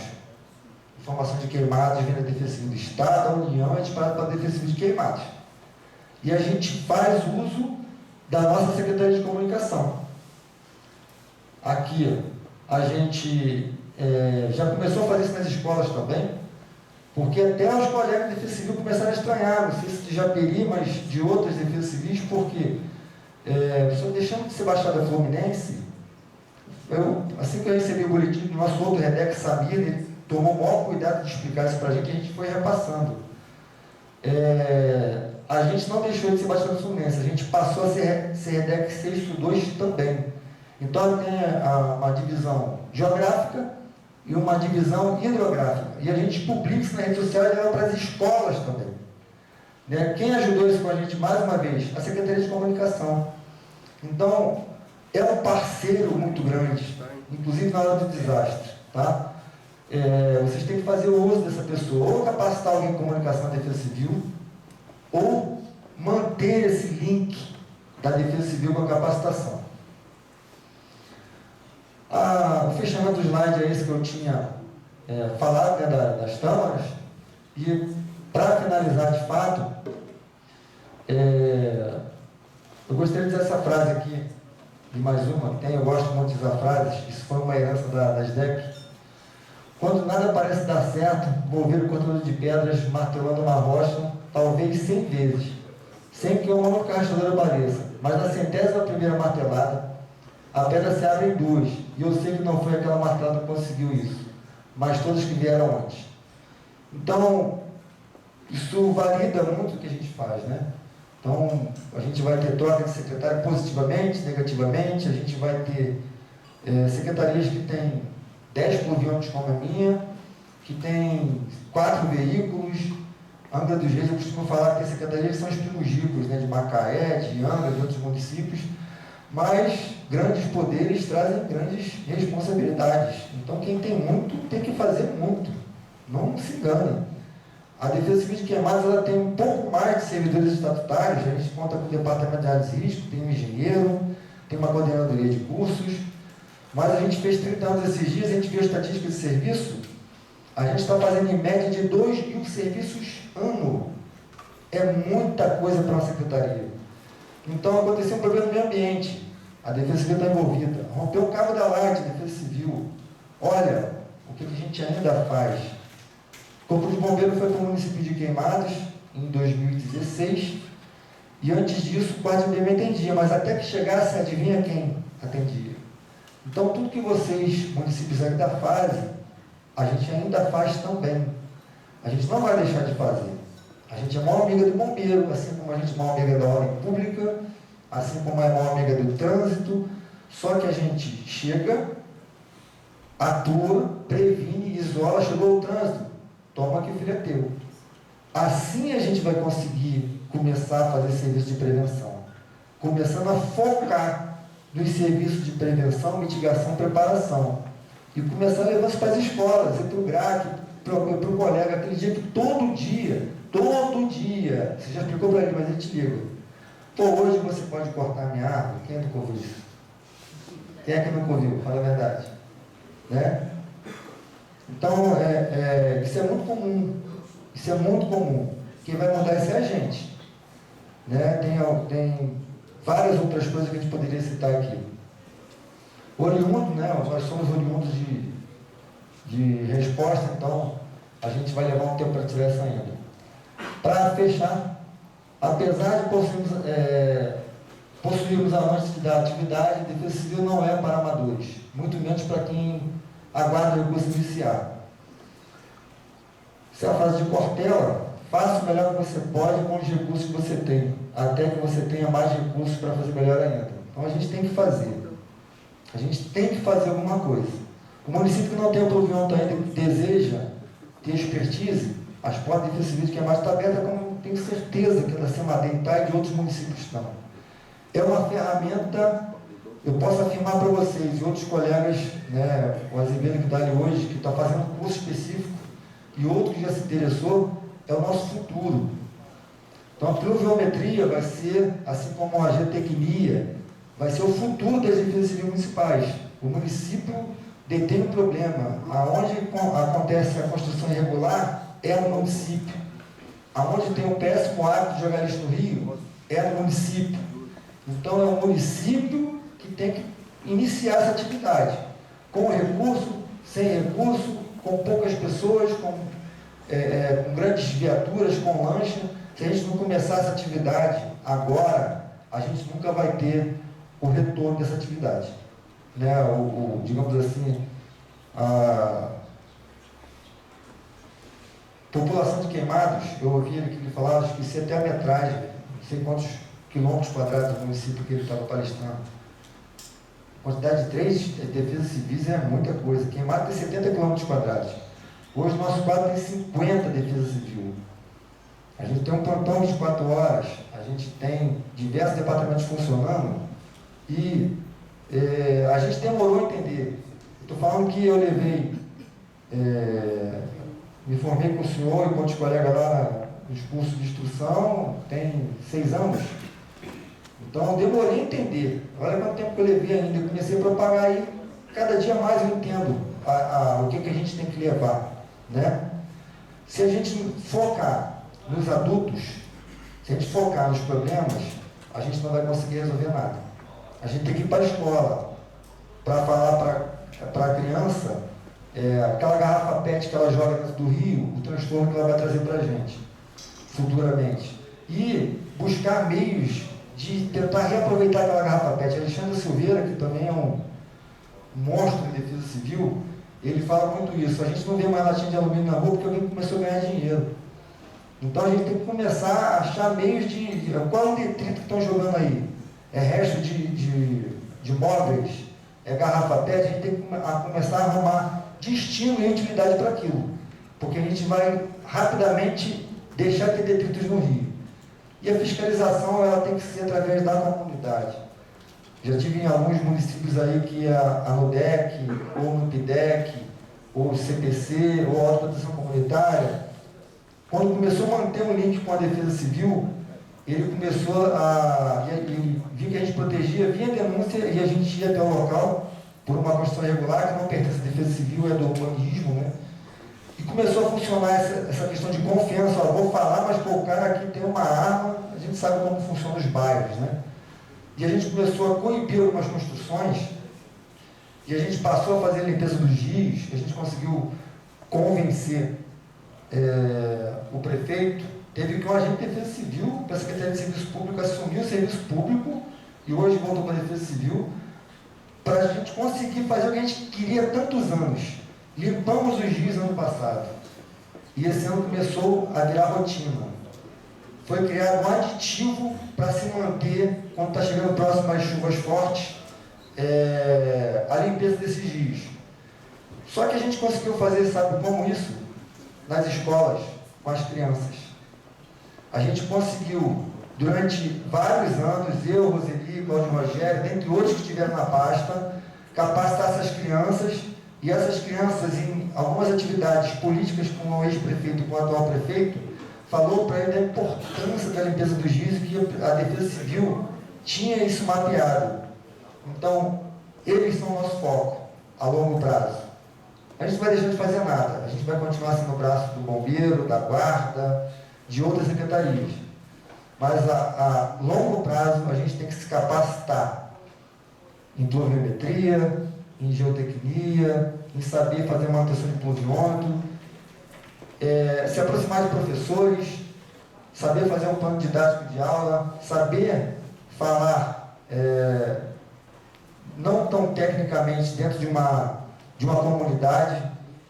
Informação de Queimados vem da defesa civil do Estado, da União, é disparada para a defesa civil de Queimados. E a gente faz uso da nossa Secretaria de Comunicação. Aqui, a gente já começou a fazer isso nas escolas também, porque até os colegas de defesa civil começaram a estranhar, não sei se de Japeri, mas de outras defesas civis, porque só deixando de ser Baixada Fluminense, assim que eu recebi o boletim do nosso outro REDEC, Samir, ele tomou o maior cuidado de explicar isso para a gente foi repassando. A gente não deixou de ser Baixada Fluminense, a gente passou a ser REDEC 6/2 também. Então, tem uma divisão geográfica e uma divisão hidrográfica. E a gente publica isso na rede social e leva para as escolas também. Né? Quem ajudou isso com a gente, mais uma vez? A Secretaria de Comunicação. Então, é um parceiro muito grande, inclusive na hora do desastre. Tá? Vocês têm que fazer o uso dessa pessoa, ou capacitar alguém em comunicação da Defesa Civil, ou manter esse link da Defesa Civil com a capacitação. O fechamento do slide é esse que eu tinha falado, né, das câmaras. E, para finalizar de fato, eu gostaria de dizer essa frase aqui, e mais uma que tem, eu gosto muito de usar frases, isso foi uma herança da SDEC. Quando nada parece dar certo, vou ouvir o cortador de pedras martelando uma rocha, talvez 100 vezes, sem que uma única rachadura apareça. Mas na 100ª martelada, a pedra se abre em duas, e eu sei que não foi aquela martelada que conseguiu isso, mas todas que vieram antes. Então, isso valida muito o que a gente faz, né? Então, a gente vai ter troca de secretário positivamente, negativamente, a gente vai ter secretarias que têm 10 pluviômetros como a minha, que tem 4 veículos, Angra dos Reis, eu costumo falar que as secretarias são os primogínitos, né, de Macaé, de Angra, de outros municípios, mas grandes poderes trazem grandes responsabilidades. Então, quem tem muito, tem que fazer muito. Não se engane. A Defesa Civil de Queimados, ela tem um pouco mais de servidores estatutários. A gente conta com o Departamento de Áreas de Risco, tem um engenheiro, tem uma coordenadoria de cursos, mas a gente fez 30 anos esses dias, a gente viu a estatística de serviço, a gente está fazendo em média de 2.000 serviços ano. É muita coisa para uma secretaria. Então, aconteceu um problema no meio ambiente. A Defesa Civil está envolvida. Rompeu o cabo da Light, a Defesa Civil. Olha, o que a gente ainda faz. O Corpo de Bombeiros foi para o município de Queimados em 2016. E antes disso, quase ninguém atendia. Mas até que chegasse, adivinha quem atendia? Então, tudo que vocês, municípios, ainda fazem, a gente ainda faz também. A gente não vai deixar de fazer. A gente é maior amiga do bombeiro, assim como a gente é maior amiga da ordem pública, assim como é maior amiga do trânsito, só que a gente chega, atua, previne, isola, chegou o trânsito, toma que o filho é teu. Assim a gente vai conseguir começar a fazer serviço de prevenção, começando a focar nos serviços de prevenção, mitigação, preparação, e começar a levar isso para as escolas, e para o GRAC, para o colega, aquele dia que todo dia, você já explicou para ele, mas ele te liga. Pô, hoje você pode cortar minha árvore? Quem nunca ouviu isso? Quem é que nunca ouviu? Fala a verdade. Né? Então, isso é muito comum. Isso é muito comum. Quem vai mudar isso é a gente. Né? Tem várias outras coisas que a gente poderia citar aqui. Oriundo, né? Nós somos oriundos de resposta, então a gente vai levar um tempo para tirar essa ainda. Para fechar, apesar de possuirmos avanços da atividade, a Defesa Civil não é para amadores, muito menos para quem aguarda o recurso iniciar. Se é a fase de Cortella, faça o melhor que você pode com os recursos que você tem, até que você tenha mais recursos para fazer melhor ainda. Então a gente tem que fazer. A gente tem que fazer alguma coisa. O município que não tem o provimento ainda, que deseja ter expertise, as portas de Defesa Civil de Queimados estão abertas, como tenho certeza que a da Semadem está e de outros municípios estão. É uma ferramenta, eu posso afirmar para vocês e outros colegas, né, o Azevedo que está ali hoje, que está fazendo curso específico, e outro que já se interessou, é o nosso futuro. Então a pluviometria vai ser, assim como a geotecnia, vai ser o futuro das defesas civis municipais. O município detém um problema. Aonde acontece a construção irregular é no município. Aonde tem o péssimo hábito de jogar lixo no rio é no município. Então é o município que tem que iniciar essa atividade. Com recurso, sem recurso, com poucas pessoas, com grandes viaturas, com lancha. Se a gente não começar essa atividade agora, a gente nunca vai ter o retorno dessa atividade. Né? Digamos assim, a população de Queimados, eu ouvi ele que ele falava, esqueci até a metragem, não sei quantos quilômetros quadrados do município que ele estava palestrando. A quantidade de 3 defesas civis é muita coisa. Queimados tem 70 quilômetros quadrados. Hoje o nosso quadro tem 50 defesas civil. A gente tem um plantão de 24 horas, a gente tem diversos departamentos funcionando e a gente demorou a entender. Estou falando que eu levei, me formei com o senhor e com outros colegas lá nos cursos de instrução, tem 6 anos. Então eu demorei a entender. Olha quanto tempo que eu levei ainda, eu comecei a propagar aí, cada dia mais eu entendo o que a gente tem que levar. Né? Se a gente focar nos adultos, se a gente focar nos problemas, a gente não vai conseguir resolver nada. A gente tem que ir para a escola para falar para a criança aquela garrafa PET que ela joga dentro do rio, o transtorno que ela vai trazer para a gente futuramente. E buscar meios de tentar reaproveitar aquela garrafa PET. Alexandre Silveira, que também é um monstro em defesa civil, ele fala muito isso. A gente não vê mais latinha de alumínio na rua porque alguém começou a ganhar dinheiro. Então a gente tem que começar a achar meios de qual é o detrito que estão jogando aí? É resto de móveis? É garrafa PET? A gente tem que começar a arrumar destino e utilidade para aquilo. Porque a gente vai rapidamente deixar de ter detritos no rio. E a fiscalização ela tem que ser através da comunidade. Já tive em alguns municípios aí que a NUDEC, ou no PIDEC, ou CPC, ou a Autoproteção Comunitária, quando começou a manter um link com a Defesa Civil, ele começou a... Ele viu que a gente protegia, vinha denúncia e a gente ia até o local por uma construção irregular que não pertence à Defesa Civil, é do urbanismo, né? E começou a funcionar essa questão de confiança. Ó, vou falar, mas pô, o cara aqui tem uma arma, a gente sabe como funcionam os bairros, né? E a gente começou a coibir algumas construções e a gente passou a fazer a limpeza dos rios, a gente conseguiu convencer o prefeito, teve que um agente de Defesa Civil, para a Secretaria de Serviço Público, assumir o serviço público e hoje voltou para a Defesa Civil, para a gente conseguir fazer o que a gente queria há tantos anos. Limpamos os rios ano passado e esse ano começou a virar rotina. Foi criado um aditivo para se manter, quando está chegando próximo às chuvas fortes, a limpeza desses rios. Só que a gente conseguiu fazer, sabe como isso? Nas escolas, com as crianças. A gente conseguiu, durante vários anos, eu, Roseli, Cláudio Rogério, dentre outros que estiveram na pasta, capacitar essas crianças, e essas crianças, em algumas atividades políticas com o ex-prefeito e com o atual prefeito, falou para ele da importância da limpeza dos rios e que a Defesa Civil tinha isso mapeado. Então, eles são o nosso foco, a longo prazo. A gente não vai deixar de fazer nada, a gente vai continuar sendo o braço do bombeiro, da guarda, de outras secretarias. Mas a longo prazo a gente tem que se capacitar em pluviometria, em geotecnia, em saber fazer manutenção de pluviômetro, se aproximar de professores, saber fazer um plano didático de aula, saber falar não tão tecnicamente dentro de uma comunidade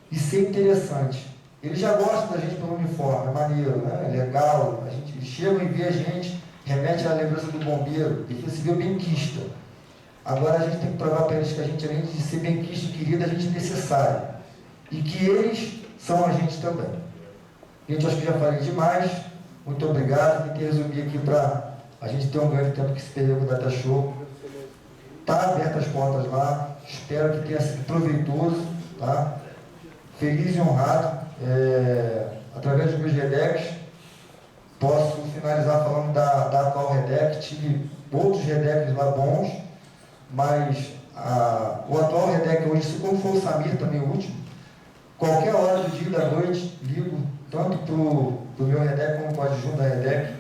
e ser interessante. Eles já gostam da gente pelo uniforme, é maneiro, né? É legal, a gente chega e vê a gente, remete à lembrança do bombeiro, e se vê benquista. Agora a gente tem que provar para eles que a gente, além de ser benquista e querido, a gente é necessário. E que eles são a gente também. Gente, acho que já falei demais. Muito obrigado. Tentei resumir aqui para a gente ter um grande tempo que se perdeu com o Data Show. Está abertas as portas lá. Espero que tenha sido proveitoso. Tá? Feliz e honrado. Através dos meus REDECs, posso finalizar falando da atual REDEC. Tive outros REDECs lá bons, mas o atual REDEC hoje, se como for o Samir também o último, qualquer hora do dia e da noite, ligo tanto para o meu REDEC como para o adjunto da REDEC,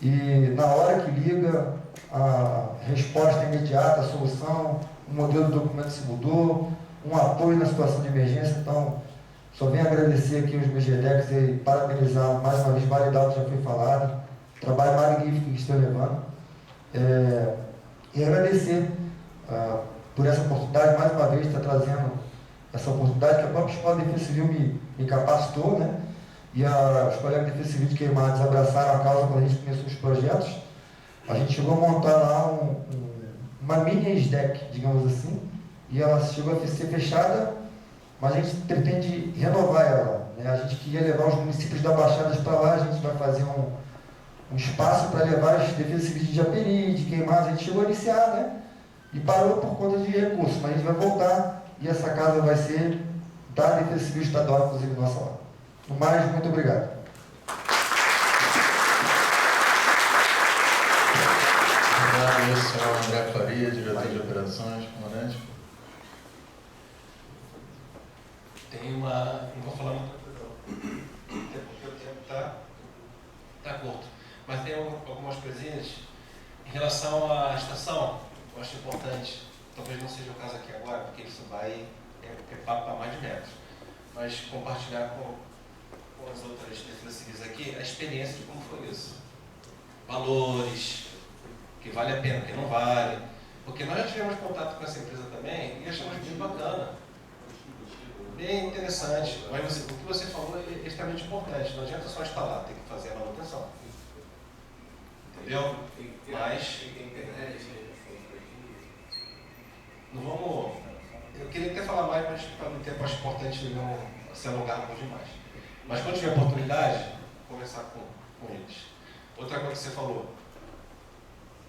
e na hora que liga, a resposta é imediata, a solução, o modelo do documento se mudou, um apoio na situação de emergência. Então, só venho agradecer aqui os meus REDECs e parabenizar mais uma vez, validar o que já foi falado, trabalho magnífico que estão levando, e agradecer por essa oportunidade, mais uma vez, de estar trazendo essa oportunidade que a própria Escola de Defesa Civil me capacitou, né? E os colegas de Defesa Civil de Queimados abraçaram a causa quando a gente começou os projetos. A gente chegou a montar lá uma mini SDEC, digamos assim, e ela chegou a ser fechada, mas a gente pretende renovar ela, né? A gente queria levar os municípios da Baixada para lá, a gente vai fazer um espaço para levar as defesas civis de Japeri, de Queimados. A gente chegou a iniciar, né? E parou por conta de recursos, mas a gente vai voltar e essa casa vai ser da Defesa Civil Estadual, inclusive nossa lá. No mais, muito obrigado. Obrigado, eu sou o André Faria, diretor de operações, comandante. Tem uma... não vou falar muita coisa, porque o tempo está curto. Mas tem algumas coisinhas em relação à estação, eu acho importante. Talvez não seja o caso aqui agora, porque isso vai papo para mais de metros. Mas compartilhar com as outras defesas civis aqui a experiência de como foi isso. Valores, que vale a pena, que não vale. Porque nós já tivemos contato com essa empresa também e achamos bem bacana. Bem interessante. Mas o que você falou é extremamente importante. Não adianta só instalar, tem que fazer a manutenção. Entendeu? Mas não vamos... Eu queria até falar mais, mas para o tempo acho importante não se alongar um pouco demais. Mas quando tiver oportunidade, conversar com eles. Outra coisa que você falou,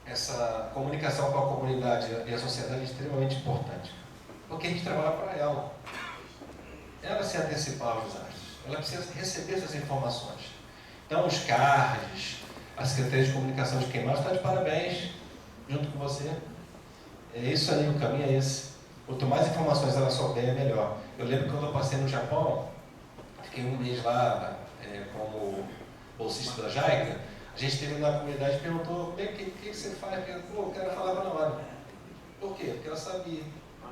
essa comunicação com a comunidade e a sociedade é extremamente importante, porque a gente trabalha para ela. Ela se antecipar aos desastres, ela precisa receber essas informações. Então, os CARDs, a Secretaria de Comunicação de Queimados está de parabéns, junto com você. É isso aí, o caminho é esse. Quanto mais informações ela souber, é melhor. Eu lembro que quando eu passei no Japão, fiquei um mês lá como bolsista da JICA, a gente esteve na comunidade e perguntou, o que você faz? Pô, o cara falava na hora. Por quê? Porque ela sabia.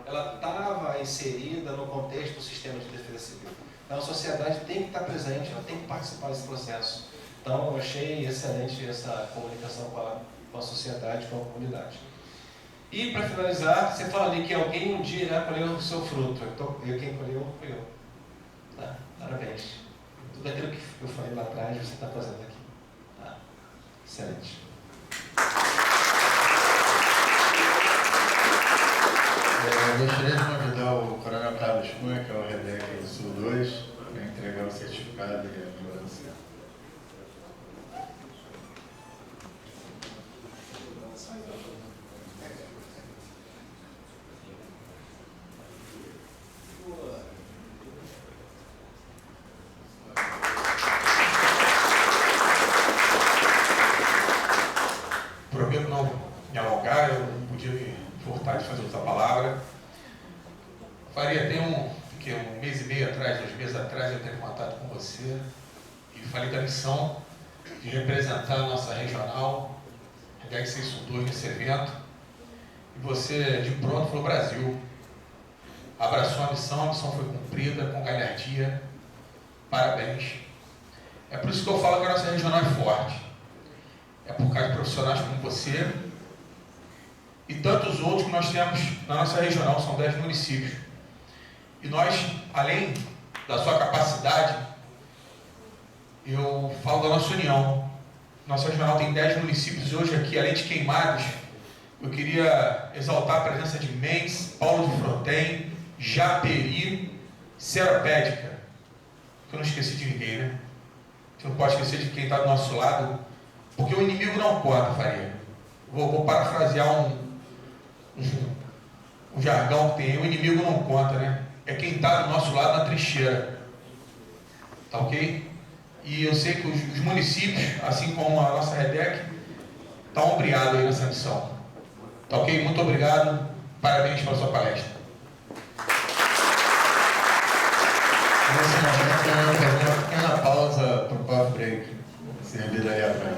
Ela estava inserida no contexto do sistema de defesa civil. Então a sociedade tem que estar presente, ela tem que participar desse processo. Então eu achei excelente essa comunicação com a sociedade, com a comunidade. E para finalizar, você fala ali que alguém um dia irá colher o seu fruto. Quem colheu fui eu. Tá? Parabéns. Tudo aquilo que eu falei lá atrás, você está fazendo aqui. Tá? Excelente. Eu gostaria de convidar o Coronel Carlos Cunha, que é o REDEC do Sul 2, para entregar o certificado e a lembrança. Prometo não me alongar, eu não podia me furtar de fazer outra palavra. Faria, tem um mês e meio atrás, 2 meses atrás, eu entrei em contato com você e falei da missão de representar a nossa regional, REDEC 612, nesse evento. E você, de pronto, falou: Brasil. Abraçou a missão foi cumprida com galhardia. Parabéns. É por isso que eu falo que a nossa regional é forte. É por causa de profissionais como você e tantos outros que nós temos na nossa regional, são 10 municípios. E nós, além da sua capacidade, eu falo da nossa união. Nossa regional tem 10 municípios hoje aqui, além de Queimados. Eu queria exaltar a presença de Mendes, Paulo de Fronten, Japeri, Seropédica. Eu não esqueci de ninguém, né? Você não pode esquecer de quem está do nosso lado, porque o inimigo não conta, Faria. Vou parafrasear um jargão que tem: o inimigo não conta, né? É quem está do nosso lado na trincheira. Tá ok? E eu sei que os municípios, assim como a nossa REDEC, estão obrigados aí nessa missão. Tá ok? Muito obrigado. Parabéns pela sua palestra. Nesse momento, eu vou fazer uma pequena pausa para o coffee break, servido aí atrás.